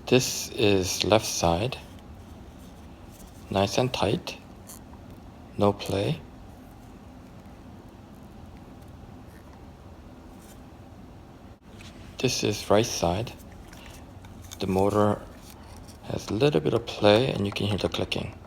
This is left side, nice and tight, no play. This is right side. The motor has a little bit of play and you can hear the clicking.